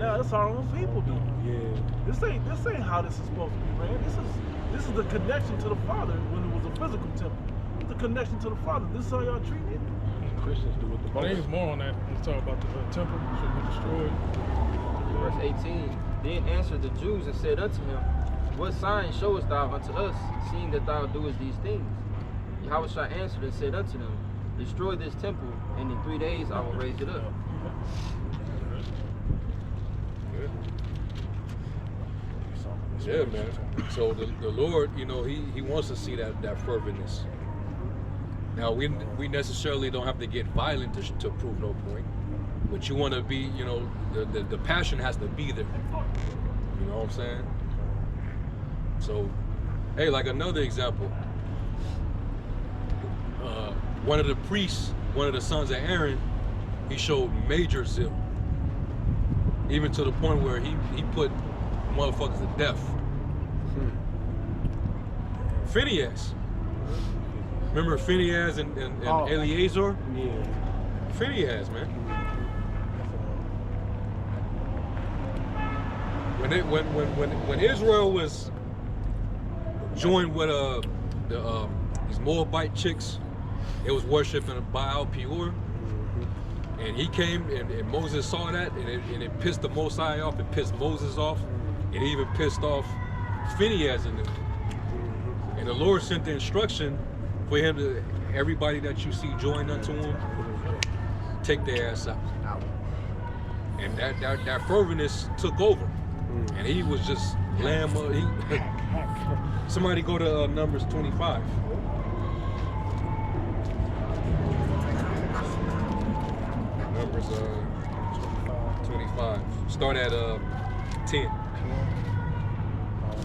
now. That's our own people do. Yeah. This ain't how this is supposed to be, man. This is the connection to the Father when it was a physical temple. It's the connection to the Father. This is how y'all treat it. Christians do it the But most. there's more on that. Let's talk about the temple should be destroyed. Verse 18. Then answered the Jews and said unto him, What sign showest thou unto us, seeing that thou doest these things? Yahushua answered and said unto them, Destroy this temple, and in 3 days I will raise it up. Yeah, man. So the Lord, you know, He wants to see that ferventness. Now we necessarily don't have to get violent to prove no point, but you want to be, you know, the passion has to be there. You know what I'm saying? So, hey, like another example, one of the priests, one of the sons of Aaron, he showed major zeal, even to the point where he put motherfuckers to death. Phineas. Remember Phineas and Eleazar? Yeah. Phineas, man. When Israel was joined with these Moabite chicks, they was worshiping a Baal Peor, and he came and Moses saw that, and it pissed the Most High off. It pissed Moses off. It even pissed off Phineas and them. And the Lord sent the instruction for him to, everybody that you see join unto him, take their ass out. And that ferventness took over. And he was just lamb. Somebody go to Numbers 25. Numbers 25. Start at 10.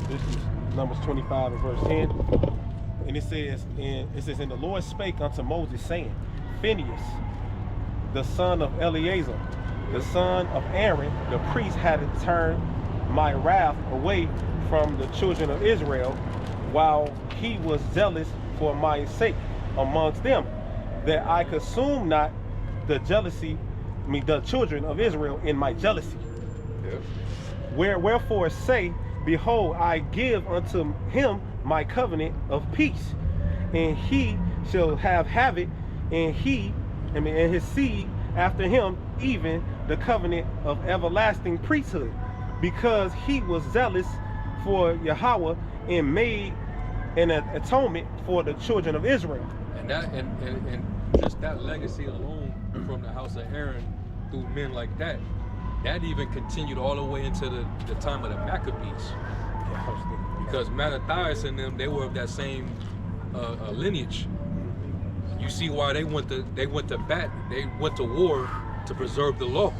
This is Numbers 25 and verse 10. And it says, and the Lord spake unto Moses, saying, Phineas, the son of Eleazar, the son of Aaron, the priest, had turned my wrath away from the children of Israel, while he was zealous for my sake amongst them, that I consume not the children of Israel in my jealousy. Yep. Wherefore say, Behold, I give unto him my covenant of peace, and he shall have it, and and his seed after him, even the covenant of everlasting priesthood, because he was zealous for Yahweh and made an atonement for the children of Israel. And that and just that legacy alone from the house of Aaron through men like that even continued all the way into the time of the Maccabees. Because Mattathias and them, they were of that same lineage. You see why they went to war to preserve the law.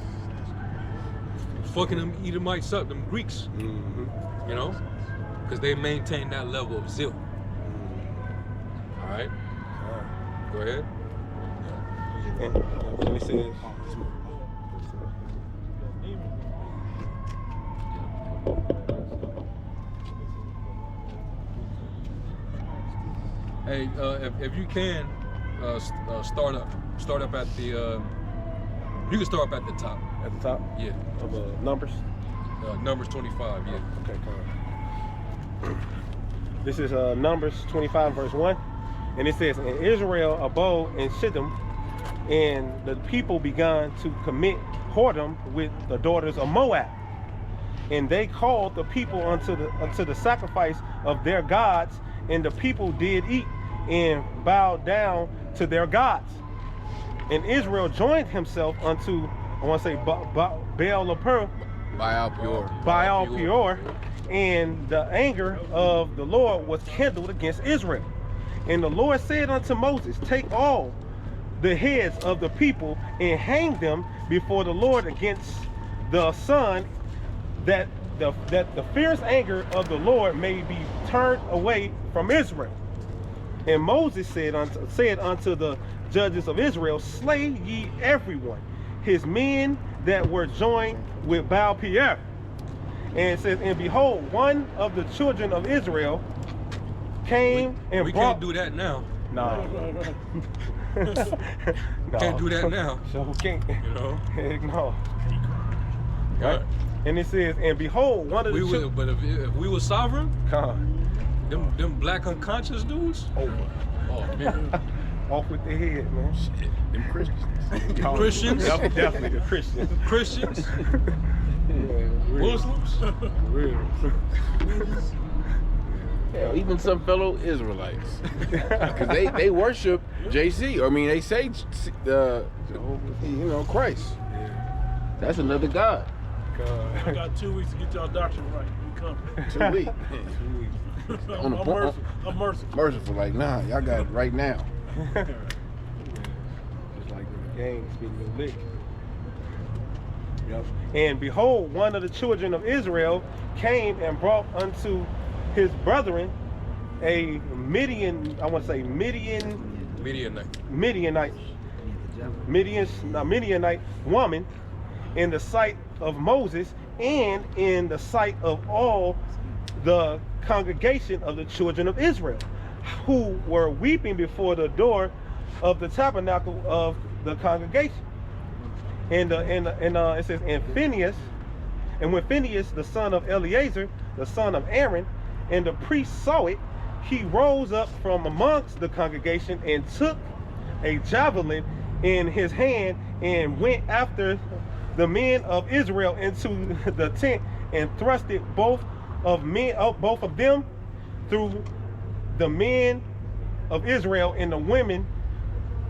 Fucking them Edomites up, them Greeks. You know? Because they maintained that level of zeal. All right? Go ahead. And it says, Hey, if you can start up at the you can start up at the top. at the top Yeah. of Numbers. Numbers 25. Yeah. Okay, come on. This is Numbers 25 verse 1. And it says, And Israel abode in Shittim, and the people began to commit whoredom with the daughters of Moab. And they called the people unto the sacrifice of their gods, and the people did eat and bowed down to their gods. And Israel joined himself unto, I want to say, Baal Peor, and the anger of the Lord was kindled against Israel. And the Lord said unto Moses, Take all the heads of the people and hang them before the Lord against the sun, that the fierce anger of the Lord may be turned away from Israel. And Moses said unto the judges of Israel, Slay ye everyone his men that were joined with Baal Peor. And it says, And behold, one of the children of Israel came and we brought... can't do that now. No. Can't do that now. So can't. You know? Heck no. Right. And it says, and behold, one of the children. But if we were sovereign, Con. them black unconscious dudes. Oh man. Off with their head, man. Shit. Them Christians. Christians. Definitely the Christians. Christians. Yeah, Muslims. real. Hell, even some fellow Israelites, because they worship JC. I mean, they say, Christ. That's another God. I got 2 weeks to get y'all doctrine right. We come. 2 weeks. I'm merciful. I'm merciful. Merciful, like, nah, y'all got it right now. Just like the gang speaking of lick. Yep. And behold, one of the children of Israel came and brought unto his brethren a Midianite woman in the sight of Moses and in the sight of all the congregation of the children of Israel, who were weeping before the door of the tabernacle of the congregation. And it says, and when Phinehas, the son of Eleazar, the son of Aaron, and the priest saw it, he rose up from amongst the congregation and took a javelin in his hand and went after the men of Israel into the tent and thrusted both of them through the men of Israel and the women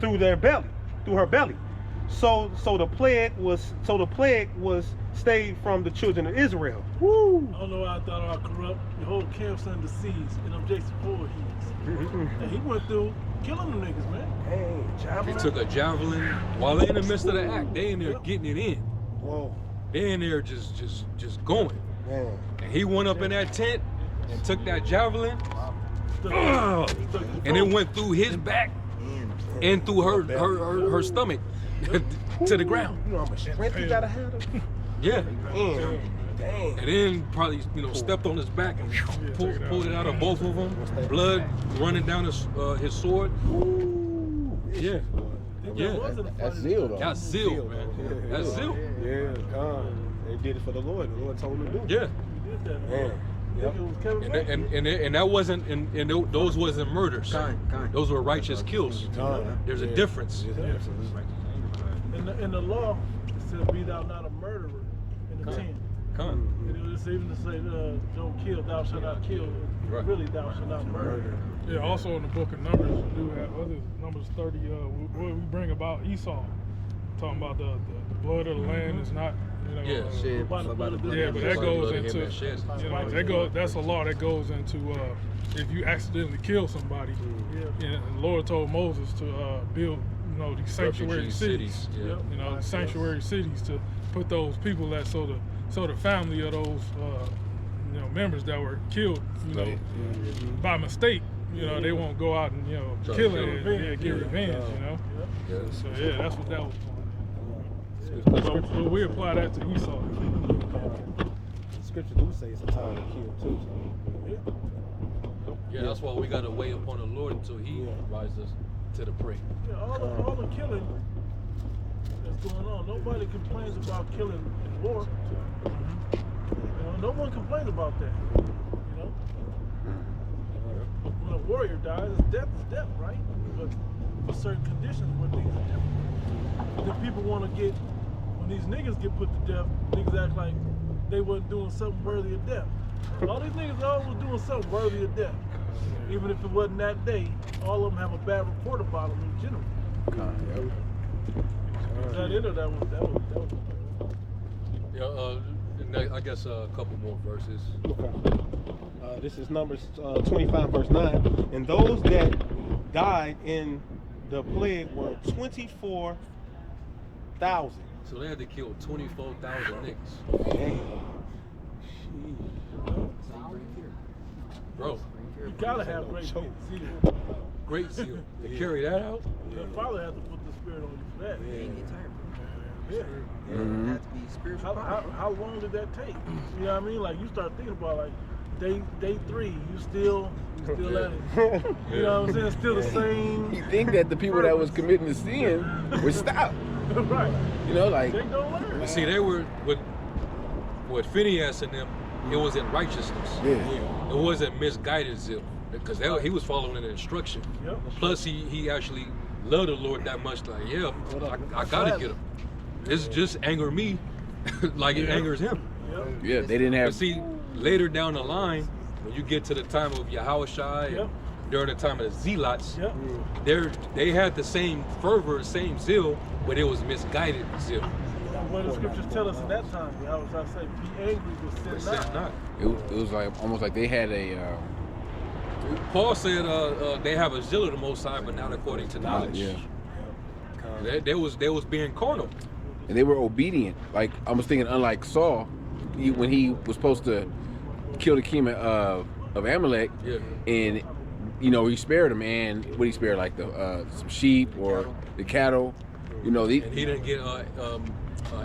through her belly. So the plague was stayed from the children of Israel. Woo! I don't know why I thought I corrupt. The whole camp's under siege, and I'm Jason Voorhees. And he went through killing them niggas, man. Hey, javelin. He took a javelin while they in the midst of the act. They in there getting it in. Whoa. They in there just going. Man. And he went up in that tent and took that javelin, and it went through his back and through her stomach to the ground. You know how much strength you gotta have? Yeah. Dang. And then probably stepped on his back and pulled it out of both of them. Blood running down his sword. Ooh. Yeah. Yeah. That's zeal, though. That's zeal, man. Yeah. That's zeal. Yeah, God. They did it for the Lord. The Lord told them to do it. Yeah. He did that, Man. man. Yep. It was Kevin Bacon. And that wasn't and those wasn't murders. Those were righteous kills. There's a difference. In the law, it said, "Be thou not a murderer." In the 10. It's even to say, "Don't kill, thou shalt not kill." Right. Really, thou shalt not murder. Yeah, also in the book of Numbers, we do have other Numbers 30. We bring about Esau, talking about the blood of the land is not. Yeah, but that goes into that's a law that goes into if you accidentally kill somebody. And the Lord told Moses to build these sanctuary cities. Sanctuary cities to put those people that so the family of those members that were killed by mistake they won't go out and kill it and get revenge. So that's what that was. So we apply that to Esau. Scripture do say it's a time to kill too. Yeah, that's why we gotta wait upon the Lord until He rises us to the prey. Yeah, all the killing that's going on. Nobody complains about killing in war. No one complains about that. When a warrior dies, death is death, right? But for certain conditions where things are different. Then people want to get, when these niggas get put to death, niggas act like they wasn't doing something worthy of death. All these niggas always doing something worthy of death. Even if it wasn't that day, all of them have a bad report about them in general. That end of that was. Yeah, I guess a couple more verses. This is Numbers 25 verse 9. And those that died in the plague were 24,000. So they had to kill 24,000 niggas. Damn. Bro. You gotta have great zeal. Great zeal. To carry that out? Your father had to put the spirit on you for that. Mm-hmm. Have to be spiritual. How long did that take? You know what I mean? Like you start thinking about like day 3, you still at it. You know what I'm saying? Still the same. You think that the people that was committing the sin would stop? Right. Like they don't learn. See, they were with with Phineas and them, it was in righteousness. Yeah. It wasn't misguided zeal, because he was following the instruction. Yep. Plus, he actually loved the Lord that much. Like, yeah, I gotta get him. This just anger me, like it angers him. Yep. Yeah, they didn't have. But see, later down the line, when you get to the time of Yahushua, and during the time of the Zealots, they had the same fervor, same zeal, but it was misguided zeal. What the scriptures tell us in that time, I was trying to say, be angry, but sin not. It was like almost like they had a. Paul said they have a zeal of the Most High, but not according to knowledge. Yeah. They was being carnal. And they were obedient. Like I was thinking, unlike Saul, when he was supposed to kill the king of Amalek, and he spared him, and what he spared, like the some sheep or the cattle, and he didn't get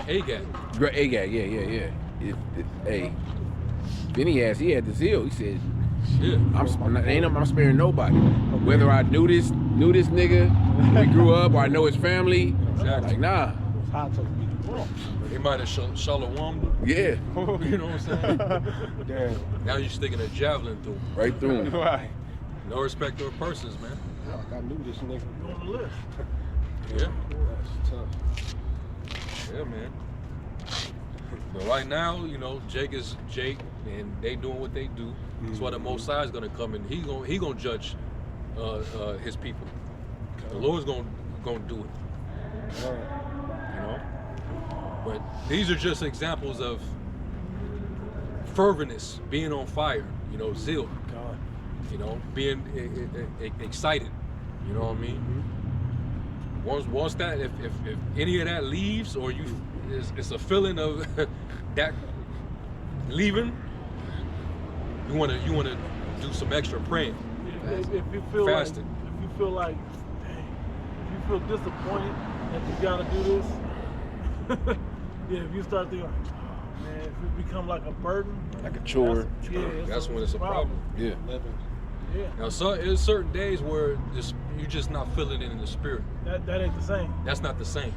Agag. Agag, yeah. Hey, Phineas, he had the zeal. He said, I'm sparing nobody. Whether I knew this nigga, when we grew up, or I know his family. Exactly. Like, nah. He might have shalom. Yeah. You know what I'm saying? Damn. Now you're sticking a javelin through him. Right through him. Right. No respect of persons, man. I knew this nigga. On the list. Yeah. That's tough. Yeah, man. But right now, Jake is Jake, and they doing what they do. That's why the Most High is gonna come and he gonna judge his people. The Lord's gonna do it. But these are just examples of ferventness, being on fire, zeal, being excited. You know what I mean? Once that, if any of that leaves, or it's a feeling of that leaving, you wanna do some extra praying. If you feel fasting. Like, if you feel like, dang, if you feel disappointed that you gotta do this, if you start thinking, like, oh, man, if it become like a burden, Like a chore. That's when it's a problem. Yeah. Yeah. Now, there's certain days where you're just not feeling it in the spirit. That ain't the same. That's not the same.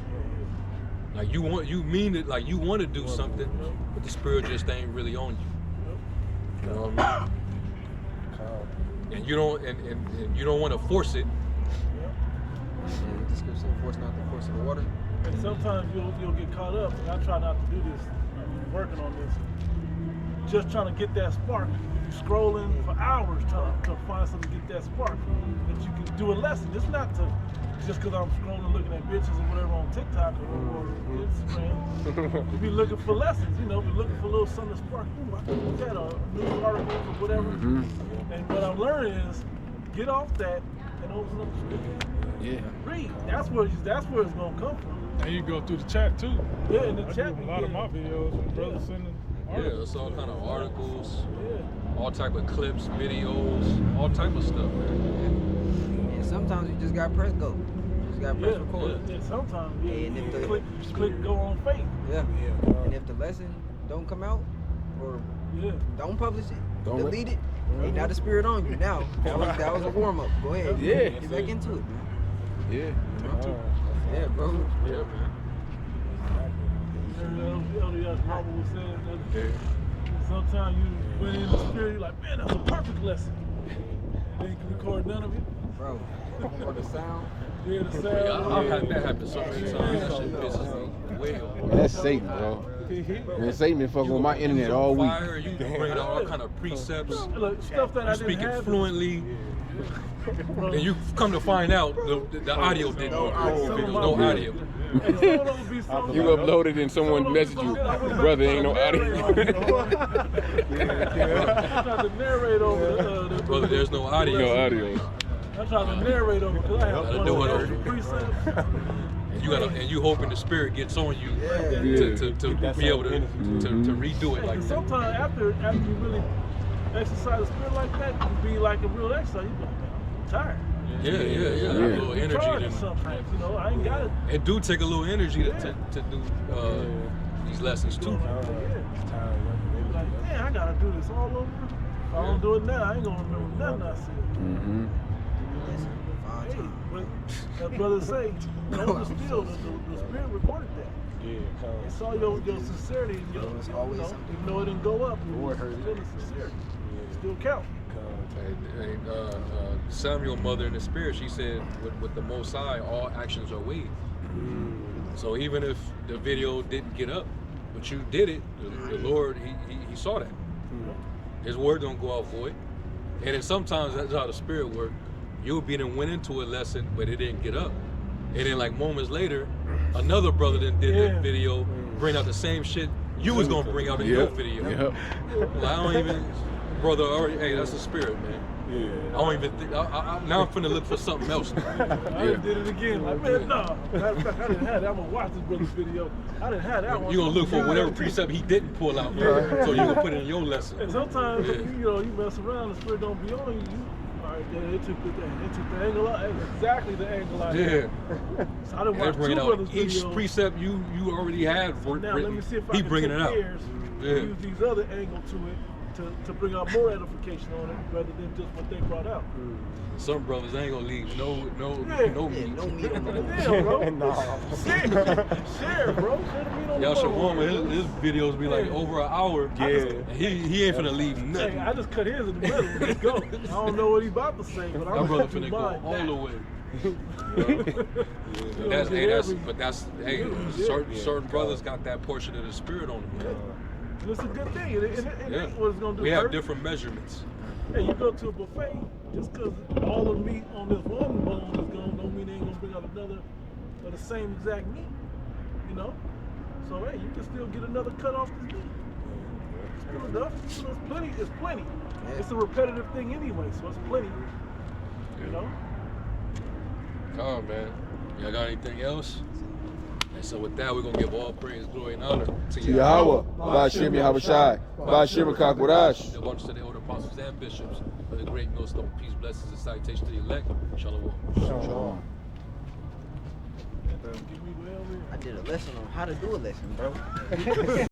Like you mean it, like you want to do something, but the spirit just ain't really on you. You know what I mean? And you don't want to force it. The scripture says, force not the force of the water. And sometimes you'll get caught up, and I try not to do this. I'm working on this. Just trying to get that spark. Scrolling for hours trying to find something to get that spark that you can do a lesson. It's not just because I'm scrolling looking at bitches or whatever on TikTok or Instagram. We be looking for lessons, we looking for a little something to spark. Ooh, I can look at a news article or whatever. And what I'm learning is get off that and open up the scripture. Yeah. Read. That's where it's gonna come from. And you go through the chat too. Yeah, in the I chat. do a lot of my videos when brothers sending articles. Yeah, it's all kind of articles, all type of clips, videos, all type of stuff, man. And sometimes you just got to press go. You just got to press record. And sometimes And if the- click go on faith. Yeah. And if the lesson don't come out or don't publish it, delete it, ain't not the spirit on you. Now, that was a warm up. Go ahead. Yeah. Get back into it, man. Yeah. Yeah, bro. Yeah, man. Sometimes you went in the spirit, you're like, man, that's a perfect lesson. And then you can record none of it. Bro. Or the sound. Yeah, the sound. I've had that happen so many times. That shit pisses me way off. That's Satan, bro. Man, Satan been fucking with my internet all week. Fire, you bring out all kind of precepts. Look, stuff that I You didn't speaking have. fluently, and you come to find out the audio didn't work. There was no audio. And some of them be so You uploaded and someone messaged you, brother, ain't no audio. I tried to narrate over the Brother, there's no audio. No audio. I tried to narrate over because I have Gotta one do it of over. those precepts. And you hoping the spirit gets on you to be able to redo it like that. Sometimes after you really exercise the spirit like that, you be like a real exercise. You be like, man, I'm tired. Yeah. A little energy. Sometimes, I ain't got it. It do take a little energy to do these lessons too. Like, man, I gotta do this all over. If I don't do it now, I ain't gonna remember nothing I said. Hey, but as brothers say, don't distill. The spirit recorded that. Yeah, They saw your sincerity and your, It's you always know, something. even though it didn't go up, you Lord were heard still it. sincere. Yeah. Still count. Samuel's mother in the spirit, she said, with the Most High, all actions are weighed. So even if the video didn't get up, but you did it, the Lord, he saw that. His word don't go out void. And then sometimes that's how the spirit works. You'll be then went into a lesson, but it didn't get up. And then like moments later, another brother then did the video, bring out the same shit you was gonna bring out in your video. Yep. Well, I don't even, brother, already, hey, that's the spirit, man. Yeah. I don't even think, now I'm finna look for something else. I did it again. Like, man, no. Matter of fact, I didn't have that. I'm gonna watch this brother's video. I didn't have that one. You gonna look for whatever precept he didn't pull out, so you can put it in your lesson. And sometimes, you mess around, the spirit don't be on you. All right, then it took the angle out. Exactly the angle out. Yeah. So I didn't watch two Bringing brothers' out each videos. precept you already had So now let me see if I he can bringing take it out. theirs and use these other angle to it to bring out more edification on it rather than just what they brought out. Some brothers ain't gonna leave no meat. No meat on the bone. Damn, bro. No. Share, bro. Share the meat on Y'all the should bone. warn his videos be like over an hour. Yeah. And he ain't finna leave Hey, nothing. I just cut his in the middle. Let's go. I don't know what he's about to say, but That I'm brother gonna finna do go mine. all the way. That's Certain brothers got that portion of the spirit on them. It's a good thing. It ain't what it's gonna do. We have hurt. different measurements. Hey, you go to a buffet, just because all the meat on this one bone is gone, don't mean they ain't gonna bring out another of the same exact meat. You know? So hey, you can still get another cut off this meat. It's good enough. You know, it's plenty. It's plenty. Yeah. It's a repetitive thing anyway, so it's plenty. You know? Come on, man. Y'all got anything else? And so with that, we're gonna give all praise, glory, and honor to Yahweh, Ba'ashem Yahawashi, Ba'ashem Kakwarash. The bunch to the elder apostles and bishops for the great millstone. Peace, blessings, and salutation to the elect. Shalom. Shalom. Give me well, I did a lesson on how to do a lesson, bro.